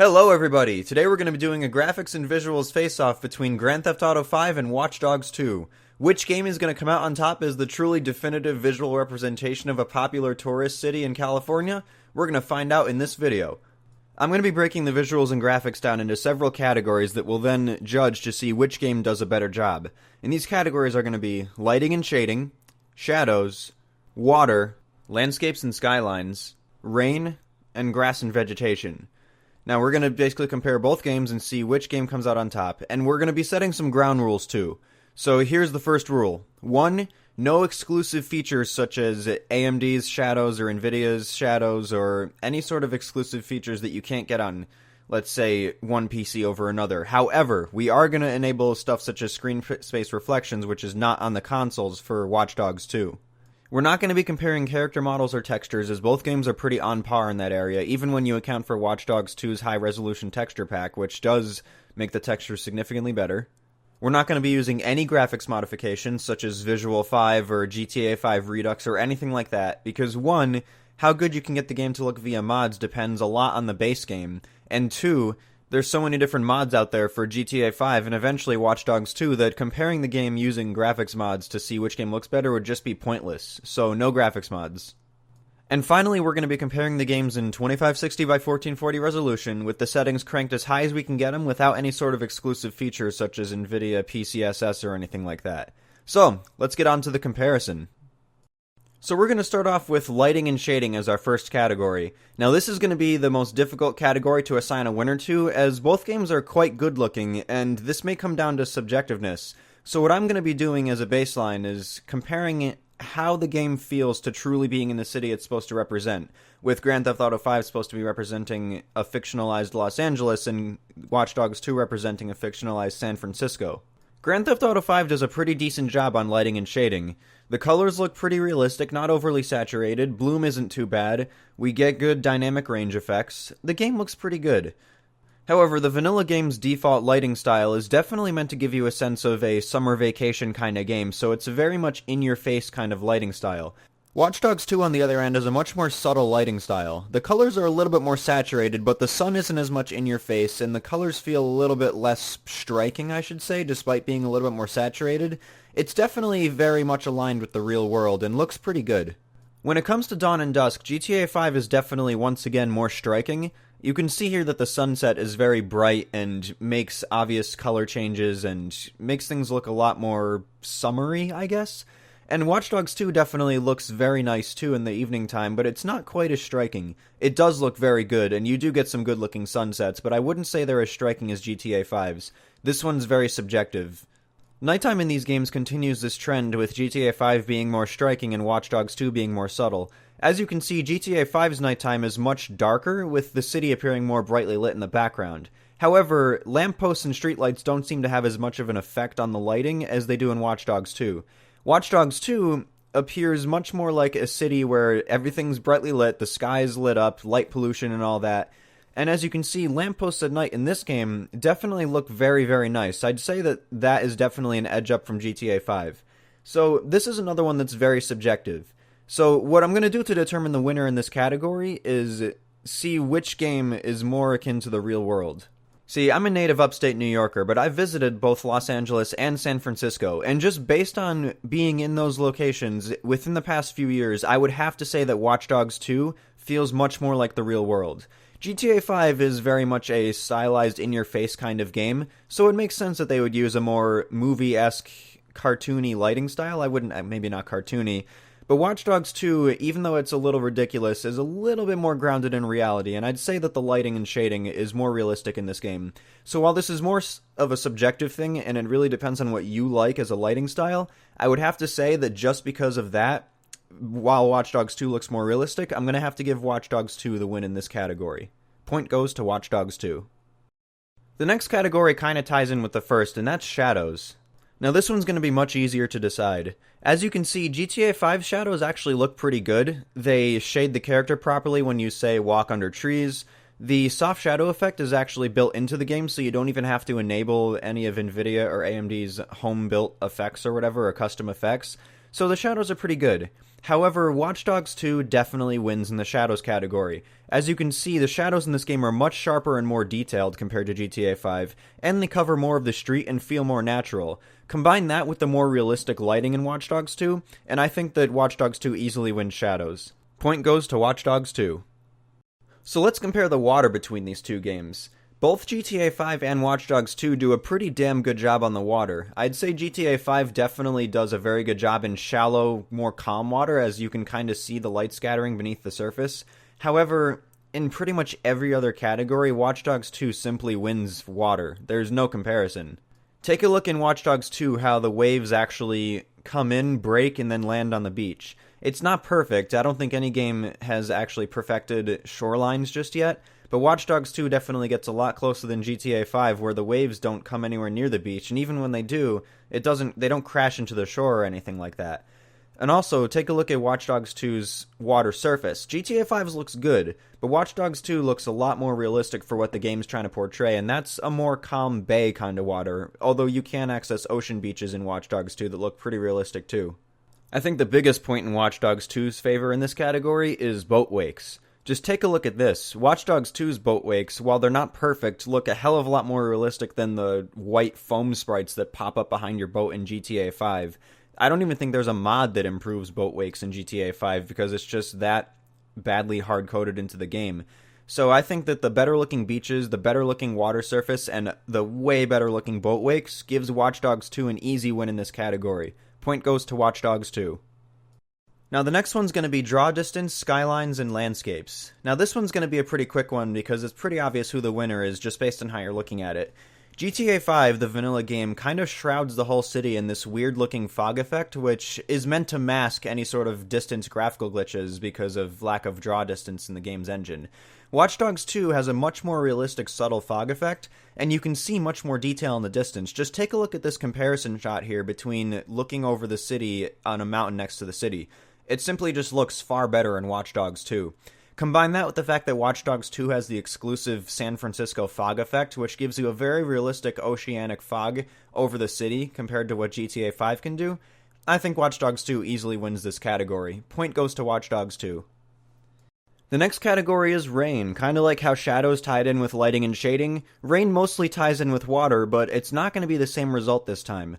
Hello everybody! Today we're going to be doing a graphics and visuals face-off between Grand Theft Auto 5 and Watch Dogs 2. Which game is going to come out on top as the truly definitive visual representation of a popular tourist city in California? We're going to find out in this video. I'm going to be breaking the visuals and graphics down into several categories that we'll then judge to see which game does a better job. And these categories are going to be lighting and shading, shadows, water, landscapes and skylines, rain, and grass and vegetation. Now we're going to basically compare both games and see which game comes out on top, and we're going to be setting some ground rules too. So here's the first rule. 1. No exclusive features such as AMD's shadows or Nvidia's shadows or any sort of exclusive features that you can't get on, let's say, one PC over another. However, we are going to enable stuff such as screen space reflections, which is not on the consoles for Watch Dogs 2. We're not going to be comparing character models or textures, as both games are pretty on par in that area, even when you account for Watch Dogs 2's high-resolution texture pack, which does make the textures significantly better. We're not going to be using any graphics modifications, such as Visual 5 or GTA 5 Redux or anything like that, because 1, how good you can get the game to look via mods depends a lot on the base game, and 2, there's so many different mods out there for GTA 5 and eventually Watch Dogs 2 that comparing the game using graphics mods to see which game looks better would just be pointless, so no graphics mods. And finally, we're going to be comparing the games in 2560 by 1440 resolution with the settings cranked as high as we can get them without any sort of exclusive features such as Nvidia PCSS or anything like that. So, let's get on to the comparison. So we're going to start off with lighting and shading as our first category. Now this is going to be the most difficult category to assign a winner to, as both games are quite good looking, and this may come down to subjectiveness. So what I'm going to be doing as a baseline is comparing how the game feels to truly being in the city it's supposed to represent, with Grand Theft Auto 5 supposed to be representing a fictionalized Los Angeles and Watch Dogs 2 representing a fictionalized San Francisco. Grand Theft Auto 5 does a pretty decent job on lighting and shading. The colors look pretty realistic, not overly saturated, bloom isn't too bad, we get good dynamic range effects, the game looks pretty good. However, the vanilla game's default lighting style is definitely meant to give you a sense of a summer vacation kind of game, so it's a very much in-your-face kind of lighting style. Watch Dogs 2, on the other hand, has a much more subtle lighting style. The colors are a little bit more saturated, but the sun isn't as much in your face, and the colors feel a little bit less striking, I should say, despite being a little bit more saturated. It's definitely very much aligned with the real world, and looks pretty good. When it comes to dawn and dusk, GTA 5 is definitely once again more striking. You can see here that the sunset is very bright and makes obvious color changes and makes things look a lot more summery, I guess. And Watch Dogs 2 definitely looks very nice too in the evening time, but it's not quite as striking. It does look very good, and you do get some good looking sunsets, but I wouldn't say they're as striking as GTA 5's. This one's very subjective. Nighttime in these games continues this trend, with GTA 5 being more striking and Watch Dogs 2 being more subtle. As you can see, GTA 5's nighttime is much darker, with the city appearing more brightly lit in the background. However, lampposts and streetlights don't seem to have as much of an effect on the lighting as they do in Watch Dogs 2. Watch Dogs 2 appears much more like a city where everything's brightly lit, the sky is lit up, light pollution and all that. And as you can see, lampposts at night in this game definitely look very, very nice. I'd say that that is definitely an edge up from GTA 5. So this is another one that's very subjective. So what I'm going to do to determine the winner in this category is see which game is more akin to the real world. See, I'm a native upstate New Yorker, but I've visited both Los Angeles and San Francisco, and just based on being in those locations within the past few years, I would have to say that Watch Dogs 2 feels much more like the real world. GTA 5 is very much a stylized in-your-face kind of game, so it makes sense that they would use a more movie-esque, cartoony lighting style. I wouldn't, maybe not cartoony, but Watch Dogs 2, even though it's a little ridiculous, is a little bit more grounded in reality, and I'd say that the lighting and shading is more realistic in this game. So while this is more of a subjective thing, and it really depends on what you like as a lighting style, I would have to say that just because of that, while Watch Dogs 2 looks more realistic, I'm going to have to give Watch Dogs 2 the win in this category. Point goes to Watch Dogs 2. The next category kind of ties in with the first, and that's shadows. Now this one's going to be much easier to decide. As you can see, GTA 5 shadows actually look pretty good. They shade the character properly when you say walk under trees. The soft shadow effect is actually built into the game, so you don't even have to enable any of Nvidia or AMD's home-built effects or whatever, or custom effects. so the shadows are pretty good. However, Watch Dogs 2 definitely wins in the shadows category. As you can see, the shadows in this game are much sharper and more detailed compared to GTA 5, and they cover more of the street and feel more natural. Combine that with the more realistic lighting in Watch Dogs 2, and I think that Watch Dogs 2 easily wins shadows. Point goes to Watch Dogs 2. So let's compare the water between these two games. Both GTA 5 and Watch Dogs 2 do a pretty damn good job on the water. I'd say GTA 5 definitely does a very good job in shallow, more calm water, as you can kind of see the light scattering beneath the surface. However, in pretty much every other category, Watch Dogs 2 simply wins water. There's no comparison. Take a look in Watch Dogs 2 how the waves actually come in, break, and then land on the beach. It's not perfect. I don't think any game has actually perfected shorelines just yet, but Watch Dogs 2 definitely gets a lot closer than GTA 5, where the waves don't come anywhere near the beach, and even when they do, they don't crash into the shore or anything like that. And also, take a look at Watch Dogs 2's water surface. GTA 5's looks good, but Watch Dogs 2 looks a lot more realistic for what the game's trying to portray, and that's a more calm bay kind of water, although you can access ocean beaches in Watch Dogs 2 that look pretty realistic too. I think the biggest point in Watch Dogs 2's favor in this category is boat wakes. Just take a look at this. Watch Dogs 2's boat wakes, while they're not perfect, look a hell of a lot more realistic than the white foam sprites that pop up behind your boat in GTA 5. I don't even think there's a mod that improves boat wakes in GTA 5 because it's just that badly hard-coded into the game. So I think that the better-looking beaches, the better-looking water surface, and the way better-looking boat wakes gives Watch Dogs 2 an easy win in this category. Point goes to Watch Dogs 2. Now the next one's going to be draw distance, skylines, and landscapes. Now this one's going to be a pretty quick one because it's pretty obvious who the winner is just based on how you're looking at it. GTA 5, the vanilla game, kind of shrouds the whole city in this weird-looking fog effect, which is meant to mask any sort of distance graphical glitches because of lack of draw distance in the game's engine. Watch Dogs 2 has a much more realistic subtle fog effect, and you can see much more detail in the distance. Just take a look at this comparison shot here between looking over the city on a mountain next to the city. It simply just looks far better in Watch Dogs 2. Combine that with the fact that Watch Dogs 2 has the exclusive San Francisco fog effect, which gives you a very realistic oceanic fog over the city compared to what GTA 5 can do. I think Watch Dogs 2 easily wins this category. Point goes to Watch Dogs 2. The next category is rain. Kind of like how shadows tied in with lighting and shading, rain mostly ties in with water, but it's not going to be the same result this time.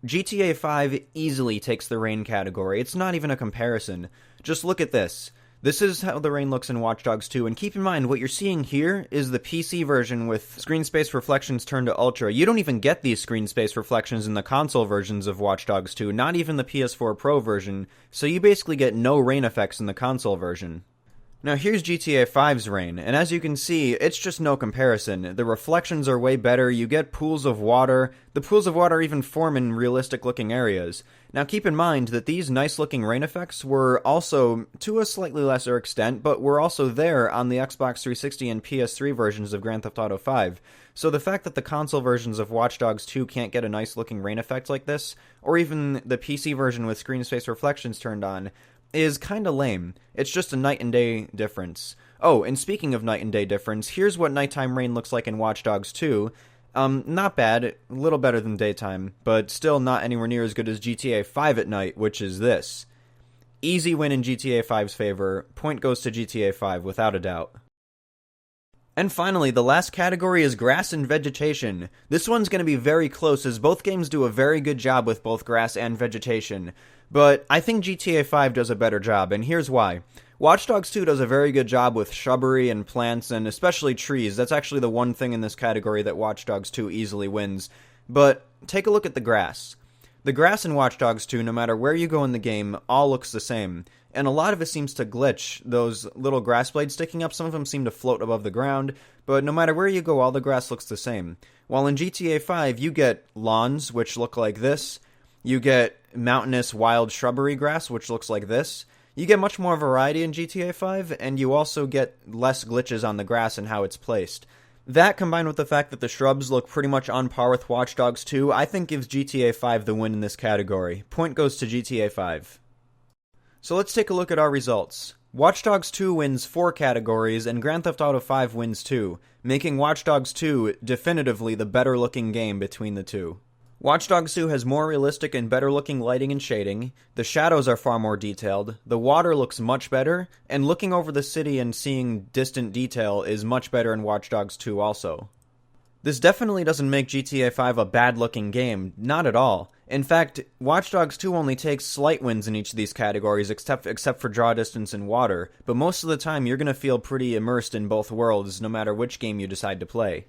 GTA 5 easily takes the rain category. It's not even a comparison. Just look at this. This is how the rain looks in Watch Dogs 2, and keep in mind, what you're seeing here is the PC version with screen space reflections turned to Ultra. You don't even get these screen space reflections in the console versions of Watch Dogs 2, not even the PS4 Pro version, so you basically get no rain effects in the console version. Now here's GTA 5's rain, and as you can see, it's just no comparison. The reflections are way better, you get pools of water, the pools of water even form in realistic looking areas. Now keep in mind that these nice looking rain effects were also, to a slightly lesser extent, but were also there on the Xbox 360 and PS3 versions of Grand Theft Auto 5. So the fact that the console versions of Watch Dogs 2 can't get a nice looking rain effect like this, or even the PC version with screen space reflections turned on, is kinda lame. It's just a night and day difference. Oh, and speaking of night and day difference, here's what nighttime rain looks like in Watch Dogs 2. Not bad, a little better than daytime, but still not anywhere near as good as GTA 5 at night, which is this. Easy win in GTA 5's favor. Point goes to GTA 5, without a doubt. And finally, the last category is grass and vegetation. This one's going to be very close, as both games do a very good job with both grass and vegetation. But I think GTA 5 does a better job, and here's why. Watch Dogs 2 does a very good job with shrubbery and plants, and especially trees. That's actually the one thing in this category that Watch Dogs 2 easily wins. But take a look at the grass. The grass in Watch Dogs 2, no matter where you go in the game, all looks the same. And a lot of it seems to glitch. Those little grass blades sticking up, some of them seem to float above the ground, but no matter where you go, all the grass looks the same. While in GTA 5, you get lawns, which look like this. You get mountainous wild shrubbery grass, which looks like this. You get much more variety in GTA 5, and you also get less glitches on the grass and how it's placed. That, combined with the fact that the shrubs look pretty much on par with Watch Dogs 2, I think gives GTA 5 the win in this category. Point goes to GTA 5. So let's take a look at our results. Watch Dogs 2 wins 4 categories, and Grand Theft Auto 5 wins 2, making Watch Dogs 2 definitively the better looking game between the two. Watch Dogs 2 has more realistic and better looking lighting and shading, the shadows are far more detailed, the water looks much better, and looking over the city and seeing distant detail is much better in Watch Dogs 2 also. This definitely doesn't make GTA 5 a bad looking game, not at all. In fact, Watch Dogs 2 only takes slight wins in each of these categories except for draw distance and water, but most of the time you're going to feel pretty immersed in both worlds no matter which game you decide to play.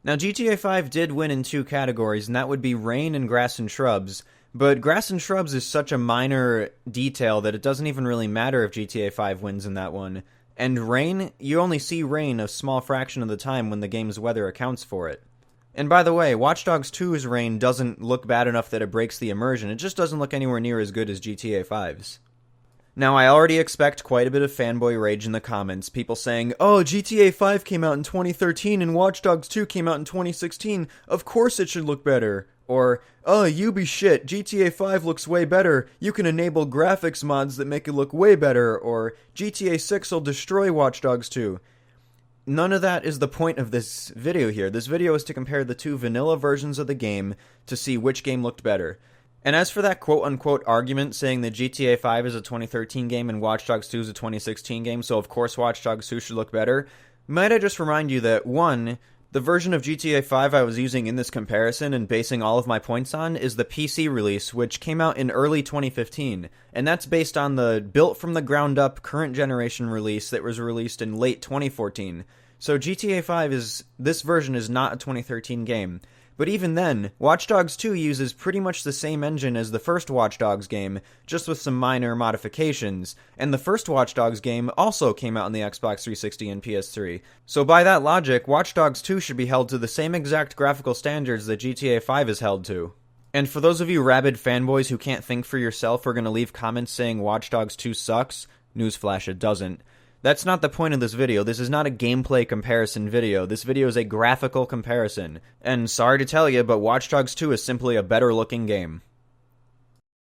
Now, GTA 5 did win in 2 categories, and that would be rain and grass and shrubs, but grass and shrubs is such a minor detail that it doesn't even really matter if GTA 5 wins in that one. And rain, you only see rain a small fraction of the time when the game's weather accounts for it. And by the way, Watch Dogs 2's rain doesn't look bad enough that it breaks the immersion, it just doesn't look anywhere near as good as GTA 5's. Now, I already expect quite a bit of fanboy rage in the comments, people saying, "Oh, GTA 5 came out in 2013 and Watch Dogs 2 came out in 2016, of course it should look better." Or, "Oh, you be shit, GTA 5 looks way better, you can enable graphics mods that make it look way better." Or, "GTA 6 will destroy Watch Dogs 2. None of that is the point of this video here. This video is to compare the 2 vanilla versions of the game to see which game looked better. And as for that quote-unquote argument saying that GTA 5 is a 2013 game and Watch Dogs 2 is a 2016 game, so of course Watch Dogs 2 should look better, might I just remind you that, 1, the version of GTA 5 I was using in this comparison and basing all of my points on is the PC release, which came out in early 2015, and that's based on the built-from-the-ground-up current generation release that was released in late 2014. So GTA 5 this version is not a 2013 game. But even then, Watch Dogs 2 uses pretty much the same engine as the first Watch Dogs game, just with some minor modifications, and the first Watch Dogs game also came out on the Xbox 360 and PS3. So by that logic, Watch Dogs 2 should be held to the same exact graphical standards that GTA 5 is held to. And for those of you rabid fanboys who can't think for yourself or are going to leave comments saying Watch Dogs 2 sucks, newsflash, it doesn't. That's not the point of this video. This is not a gameplay comparison video. This video is a graphical comparison. And sorry to tell you, but Watch Dogs 2 is simply a better looking game.